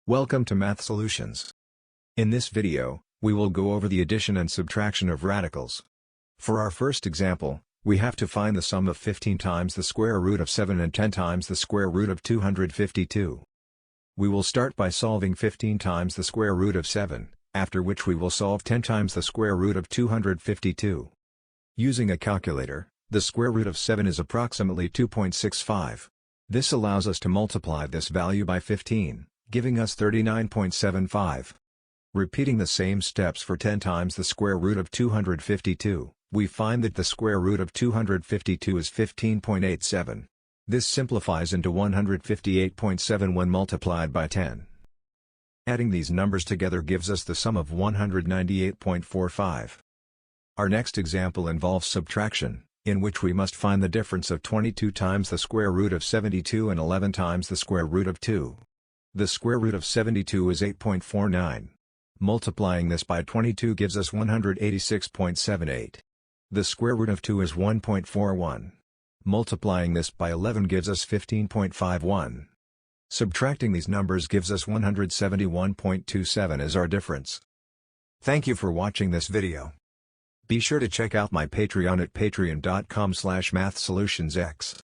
Welcome to Math Solutions. In this video, we will go over the addition and subtraction of radicals. For our first example, we have to find the sum of 15 times the square root of 7 and 10 times the square root of 252. We will start by solving 15 times the square root of 7, after which we will solve 10 times the square root of 252. Using a calculator, the square root of 7 is approximately 2.65. This allows us to multiply this value by 15, giving us 39.75. Repeating the same steps for 10 times the square root of 252, we find that the square root of 252 is 15.87. This simplifies into 158.7 when multiplied by 10. Adding these numbers together gives us the sum of 198.45. Our next example involves subtraction, in which we must find the difference of 22 times the square root of 72 and 11 times the square root of 2. The square root of 72 is 8.49. Multiplying this by 22 gives us 186.78. The square root of 2 is 1.41. Multiplying this by 11 gives us 15.51. Subtracting these numbers gives us 171.27 as our difference. Thank you for watching this video. Be sure to check out my Patreon at patreon.com/mathsolutionsx.